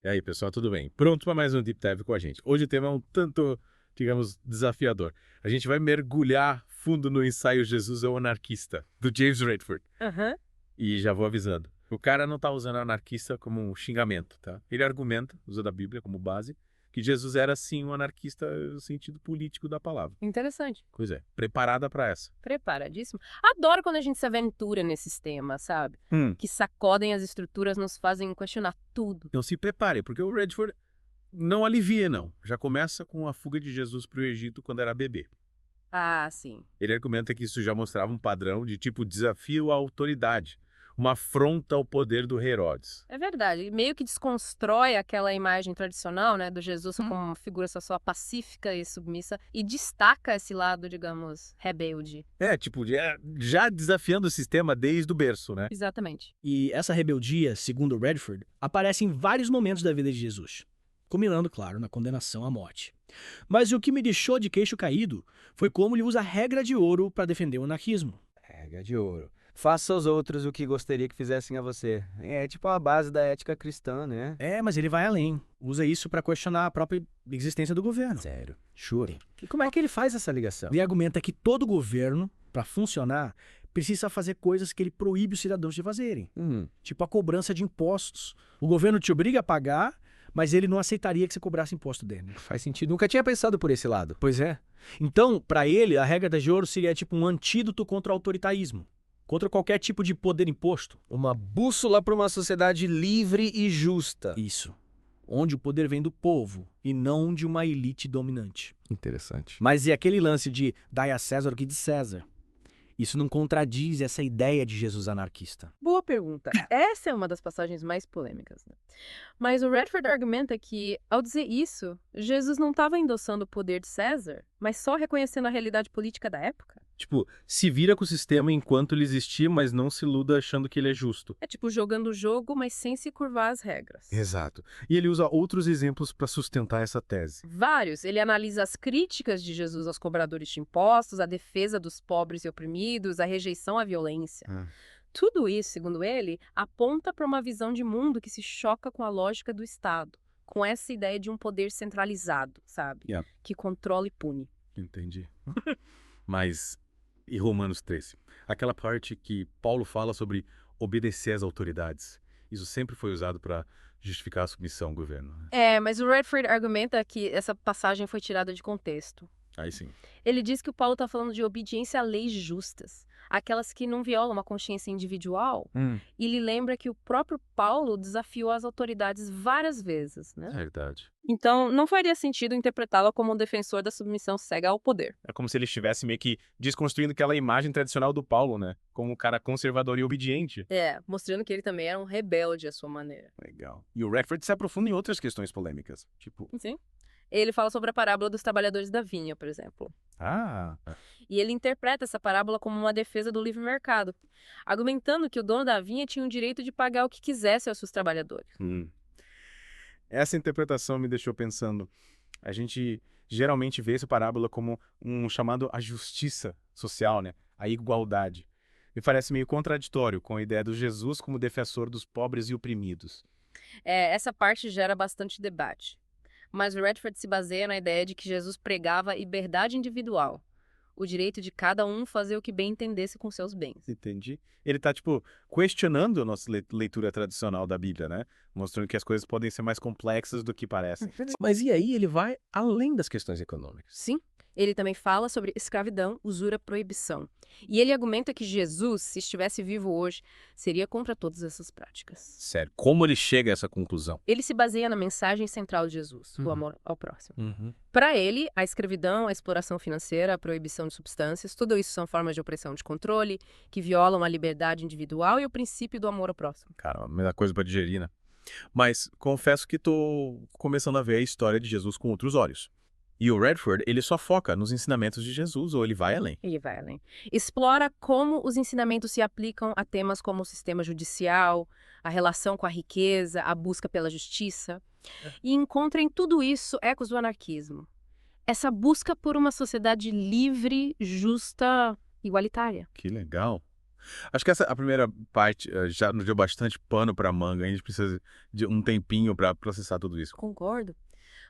E aí, pessoal, tudo bem? Pronto para mais um Deep Dive com a gente. Hoje o tema é um tanto, digamos, desafiador. A gente vai mergulhar fundo no ensaio Jesus é o Anarquista, do James Redford. Aham. E já vou avisando. O cara não está usando anarquista como um xingamento, tá? Ele argumenta, usando a Bíblia como base, que Jesus era, sim, um anarquista no sentido político da palavra. Interessante. Pois é, preparada para essa. Preparadíssimo. Adoro quando a gente se aventura nesses temas, sabe? Que sacodem as estruturas, nos fazem questionar tudo. Então se prepare, porque o Redford não alivia, não. Já começa com a fuga de Jesus para o Egito quando era bebê. Ah, sim. Ele argumenta que isso já mostrava um padrão de tipo desafio à autoridade, uma afronta ao poder do Herodes. É verdade. E meio que desconstrói aquela imagem tradicional, né, do Jesus como uma figura só pacífica e submissa e destaca esse lado, digamos, rebelde. Tipo, já desafiando o sistema desde o berço, né? Exatamente. E essa rebeldia, segundo Redford, aparece em vários momentos da vida de Jesus, culminando, claro, na condenação à morte. Mas o que me deixou de queixo caído foi como ele usa a regra de ouro para defender o anarquismo. Regra de ouro. Faça aos outros o que gostaria que fizessem a você. É tipo a base da ética cristã, né? Mas ele vai além. Usa isso para questionar a própria existência do governo. Sério. Jure. E como é que ele faz essa ligação? Ele argumenta que todo governo, para funcionar, precisa fazer coisas que ele proíbe os cidadãos de fazerem. Tipo a cobrança de impostos. O governo te obriga a pagar, mas ele não aceitaria que você cobrasse imposto dele. Faz sentido. Nunca tinha pensado por esse lado. Pois é. Então, para ele, a regra de ouro seria tipo um antídoto contra o autoritarismo. Contra qualquer tipo de poder imposto. Uma bússola para uma sociedade livre e justa. Isso. Onde o poder vem do povo e não de uma elite dominante. Interessante. Mas e aquele lance de dai a César o que de César? Isso não contradiz essa ideia de Jesus anarquista. Boa pergunta. Essa é uma das passagens mais polêmicas, né? Mas o Redford argumenta que, ao dizer isso, Jesus não estava endossando o poder de César, mas só reconhecendo a realidade política da época. Tipo, se vira com o sistema enquanto ele existir, mas não se iluda achando que ele é justo. É tipo jogando o jogo, mas sem se curvar às regras. Exato. E ele usa outros exemplos para sustentar essa tese. Vários. Ele analisa as críticas de Jesus aos cobradores de impostos, a defesa dos pobres e oprimidos, a rejeição à violência. Tudo isso, segundo ele, aponta para uma visão de mundo que se choca com a lógica do Estado, com essa ideia de um poder centralizado, sabe? Que controla e pune. Entendi. Mas, e Romanos 13? Aquela parte que Paulo fala sobre obedecer às autoridades. Isso sempre foi usado para justificar a submissão ao governo. Mas o Redford argumenta que essa passagem foi tirada de contexto. Aí sim. Ele diz que o Paulo está falando de obediência a leis justas, aquelas que não violam a consciência individual. E ele lembra que o próprio Paulo desafiou as autoridades várias vezes, né? É verdade. Então, não faria sentido interpretá-lo como um defensor da submissão cega ao poder. É como se ele estivesse meio que desconstruindo aquela imagem tradicional do Paulo, né? Como um cara conservador e obediente. Mostrando que ele também era um rebelde à sua maneira. Legal. E o Redford se aprofunda em outras questões polêmicas. Tipo, Sim. Ele fala sobre a parábola dos trabalhadores da vinha, por exemplo. E ele interpreta essa parábola como uma defesa do livre mercado, argumentando que o dono da vinha tinha o direito de pagar o que quisesse aos seus trabalhadores. Essa interpretação me deixou pensando. A gente geralmente vê essa parábola como um chamado à justiça social, né? A igualdade. Me parece meio contraditório com a ideia do Jesus como defensor dos pobres e oprimidos. Essa parte gera bastante debate. Mas o Redford se baseia na ideia de que Jesus pregava a liberdade individual, o direito de cada um fazer o que bem entendesse com seus bens. Entendi. Ele tá, questionando a nossa leitura tradicional da Bíblia, né? Mostrando que as coisas podem ser mais complexas do que parecem. Mas e aí ele vai além das questões econômicas? Sim, ele também fala sobre escravidão, usura, proibição. E ele argumenta que Jesus, se estivesse vivo hoje, seria contra todas essas práticas. Sério, como ele chega a essa conclusão? Ele se baseia na mensagem central de Jesus, o amor ao próximo. Para ele, a escravidão, a exploração financeira, a proibição de substâncias, tudo isso são formas de opressão de controle, que violam a liberdade individual e o princípio do amor ao próximo. Cara, a mesma coisa para digerir, né? Mas confesso que tô começando a ver a história de Jesus com outros olhos. E o Redford, ele só foca nos ensinamentos de Jesus, ou ele vai além? Ele vai além. Explora como os ensinamentos se aplicam a temas como o sistema judicial, a relação com a riqueza, a busca pela justiça. E encontra em tudo isso ecos do anarquismo. Essa busca por uma sociedade livre, justa, igualitária. Que legal. Acho que essa a primeira parte já nos deu bastante pano para manga. A gente precisa de um tempinho para processar tudo isso. Concordo.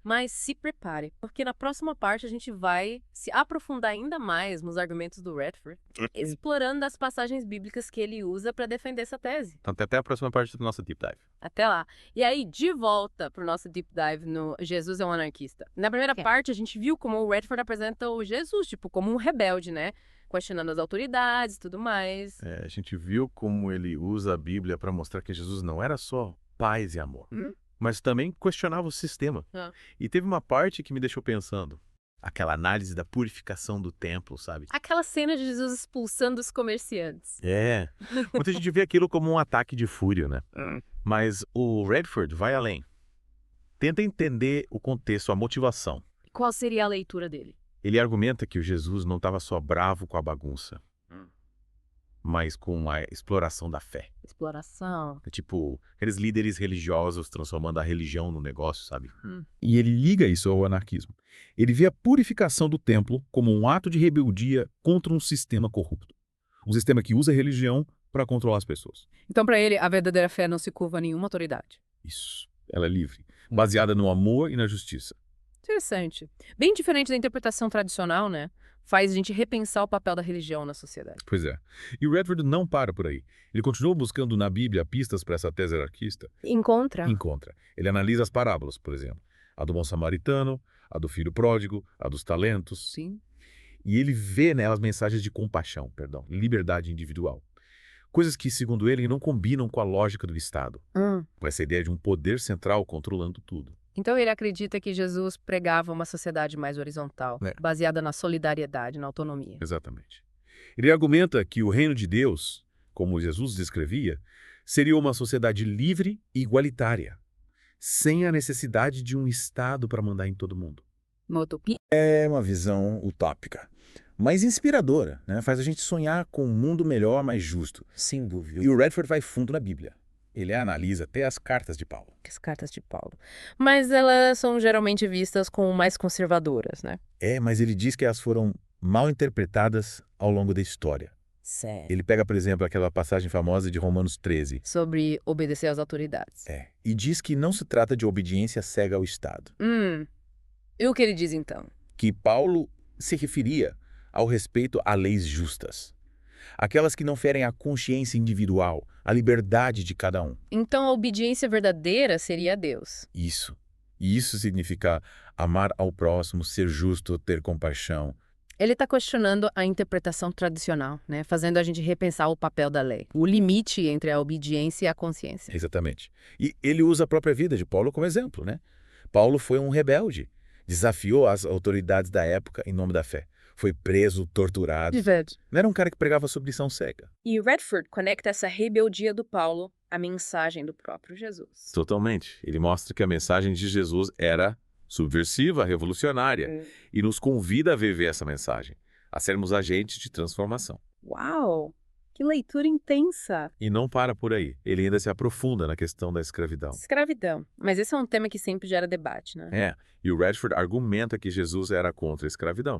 Mas se prepare, porque na próxima parte a gente vai se aprofundar ainda mais nos argumentos do Redford, explorando as passagens bíblicas que ele usa para defender essa tese. Então, até a próxima parte do nosso Deep Dive. Até lá. E aí, de volta pro nosso deep dive no Jesus é um anarquista. Na primeira parte, a gente viu como o Redford apresenta o Jesus, tipo, como um rebelde, né? Questionando as autoridades e tudo mais. A gente viu como ele usa a Bíblia para mostrar que Jesus não era só paz e amor, mas também questionava o sistema. E teve uma parte que me deixou pensando. Aquela análise da purificação do templo, sabe? Aquela cena de Jesus expulsando os comerciantes. Muita gente vê aquilo como um ataque de fúria, né? Mas o Redford vai além. Tenta entender o contexto, a motivação. Qual seria a leitura dele? Ele argumenta que o Jesus não estava só bravo com a bagunça, mas com a exploração da fé. Exploração. É tipo, aqueles líderes religiosos transformando a religião no negócio, sabe? E ele liga isso ao anarquismo. Ele vê a purificação do templo como um ato de rebeldia contra um sistema corrupto. Um sistema que usa a religião para controlar as pessoas. Então, para ele, a verdadeira fé não se curva a nenhuma autoridade. Isso. Ela é livre, baseada no amor e na justiça. Interessante. Bem diferente da interpretação tradicional, né? Faz a gente repensar o papel da religião na sociedade. Pois é. E o Redford não para por aí. Ele continua buscando na Bíblia pistas para essa tese anarquista. Encontra. Ele analisa as parábolas, por exemplo. A do bom samaritano, a do filho pródigo, a dos talentos. Sim. E ele vê nelas mensagens de compaixão, liberdade individual. Coisas que, segundo ele, não combinam com a lógica do Estado. Com essa ideia de um poder central controlando tudo. Então ele acredita que Jesus pregava uma sociedade mais horizontal, baseada na solidariedade, na autonomia. Exatamente. Ele argumenta que o reino de Deus, como Jesus descrevia, seria uma sociedade livre e igualitária, sem a necessidade de um Estado para mandar em todo mundo. Uma utopia? É uma visão utópica, mas inspiradora, né? Faz a gente sonhar com um mundo melhor, mais justo. Sem dúvida. E o Redford vai fundo na Bíblia. Ele analisa até as cartas de Paulo. As cartas de Paulo. Mas elas são geralmente vistas como mais conservadoras, né? Mas ele diz que elas foram mal interpretadas ao longo da história. Sério. Ele pega, por exemplo, aquela passagem famosa de Romanos 13. Sobre obedecer às autoridades. E diz que não se trata de obediência cega ao Estado. E o que ele diz, então? Que Paulo se referia ao respeito a leis justas. Aquelas que não ferem a consciência individual, a liberdade de cada um. Então a obediência verdadeira seria a Deus. Isso. E isso significa amar ao próximo, ser justo, ter compaixão. Ele está questionando a interpretação tradicional, né? Fazendo a gente repensar o papel da lei. O limite entre a obediência e a consciência. Exatamente. E ele usa a própria vida de Paulo como exemplo, né? Paulo foi um rebelde. Desafiou as autoridades da época em nome da fé. Foi preso, torturado. Não era um cara que pregava sobre lição cega. E Redford conecta essa rebeldia do Paulo à mensagem do próprio Jesus. Totalmente. Ele mostra que a mensagem de Jesus era subversiva, revolucionária, e nos convida a viver essa mensagem, a sermos agentes de transformação. Uau! Que leitura intensa! E não para por aí. Ele ainda se aprofunda na questão da escravidão. Escravidão. Mas esse é um tema que sempre gera debate, né? E o Redford argumenta que Jesus era contra a escravidão.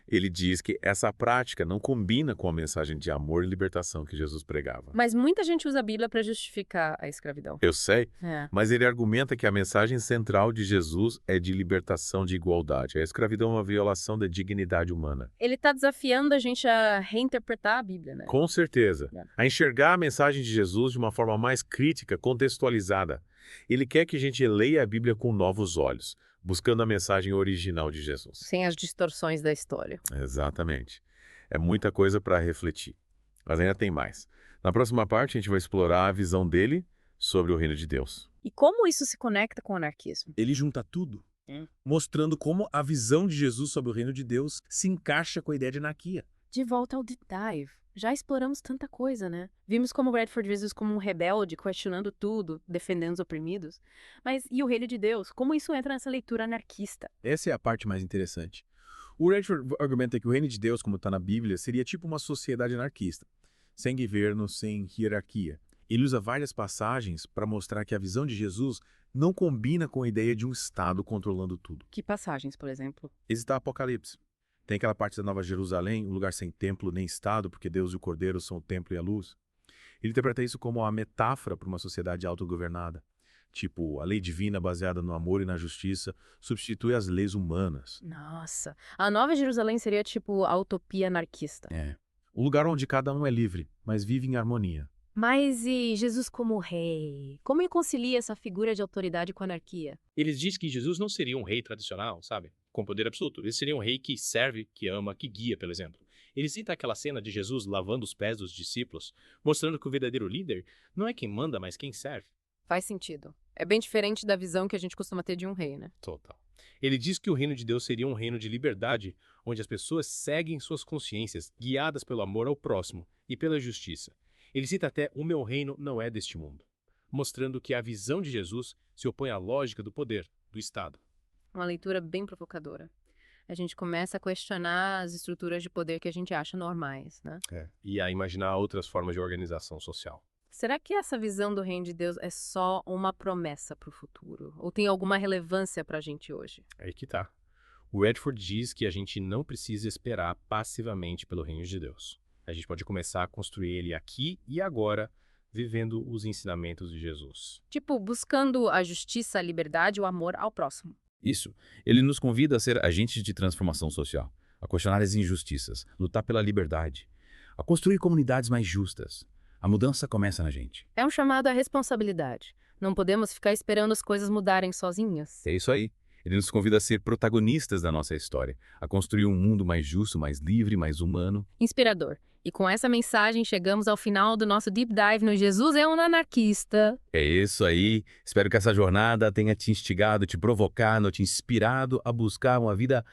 Ele diz que essa prática não combina com a mensagem de amor e libertação que Jesus pregava. Mas muita gente usa a Bíblia para justificar a escravidão. Eu sei, mas ele argumenta que a mensagem central de Jesus é de libertação, de igualdade. A escravidão é uma violação da dignidade humana. Ele está desafiando a gente a reinterpretar a Bíblia, né? Com certeza. A enxergar a mensagem de Jesus de uma forma mais crítica, contextualizada. Ele quer que a gente leia a Bíblia com novos olhos, buscando a mensagem original de Jesus. Sem as distorções da história. Exatamente. É muita coisa para refletir. Mas ainda tem mais. Na próxima parte, a gente vai explorar a visão dele sobre o reino de Deus. E como isso se conecta com o anarquismo? Ele junta tudo, mostrando como a visão de Jesus sobre o reino de Deus se encaixa com a ideia de anarquia. De volta ao deep dive. Já exploramos tanta coisa, né? Vimos como Redford vê Jesus como um rebelde, questionando tudo, defendendo os oprimidos. Mas e o reino de Deus? Como isso entra nessa leitura anarquista? Essa é a parte mais interessante. O Redford argumenta que o reino de Deus, como está na Bíblia, seria tipo uma sociedade anarquista, sem governo, sem hierarquia. Ele usa várias passagens para mostrar que a visão de Jesus não combina com a ideia de um Estado controlando tudo. Que passagens, por exemplo? Esse está Apocalipse. Tem aquela parte da Nova Jerusalém, um lugar sem templo nem Estado, porque Deus e o Cordeiro são o templo e a luz. Ele interpreta isso como uma metáfora para uma sociedade autogovernada. Tipo, a lei divina baseada no amor e na justiça substitui as leis humanas. Nossa, a Nova Jerusalém seria tipo a utopia anarquista. É. Um lugar onde cada um é livre, mas vive em harmonia. Mas e Jesus como rei? Como ele concilia essa figura de autoridade com a anarquia? Eles dizem que Jesus não seria um rei tradicional, sabe? Com poder absoluto. Ele seria um rei que serve, que ama, que guia, pelo exemplo. Ele cita aquela cena de Jesus lavando os pés dos discípulos, mostrando que o verdadeiro líder não é quem manda, mas quem serve. Faz sentido. É bem diferente da visão que a gente costuma ter de um rei, né? Total. Ele diz que o reino de Deus seria um reino de liberdade, onde as pessoas seguem suas consciências, guiadas pelo amor ao próximo e pela justiça. Ele cita até "o meu reino não é deste mundo", mostrando que a visão de Jesus se opõe à lógica do poder, do Estado. Uma leitura bem provocadora. A gente começa a questionar as estruturas de poder que a gente acha normais, né? E a imaginar outras formas de organização social. Será que essa visão do reino de Deus é só uma promessa para o futuro? Ou tem alguma relevância para a gente hoje? Aí que tá. O Redford diz que a gente não precisa esperar passivamente pelo reino de Deus. A gente pode começar a construir ele aqui e agora, vivendo os ensinamentos de Jesus. Tipo, buscando a justiça, a liberdade e o amor ao próximo. Isso. Ele nos convida a ser agentes de transformação social, a questionar as injustiças, lutar pela liberdade, a construir comunidades mais justas. A mudança começa na gente. É um chamado à responsabilidade. Não podemos ficar esperando as coisas mudarem sozinhas. É isso aí. Ele nos convida a ser protagonistas da nossa história, a construir um mundo mais justo, mais livre, mais humano. Inspirador. E com essa mensagem chegamos ao final do nosso Deep Dive no Jesus é um Anarquista. É isso aí. Espero que essa jornada tenha te instigado, te provocado, te inspirado a buscar uma vida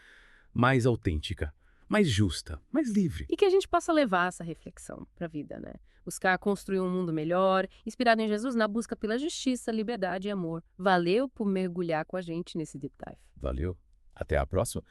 mais autêntica, mais justa, mais livre. E que a gente possa levar essa reflexão para a vida, né? Buscar construir um mundo melhor, inspirado em Jesus na busca pela justiça, liberdade e amor. Valeu por mergulhar com a gente nesse Deep Dive. Valeu. Até a próxima.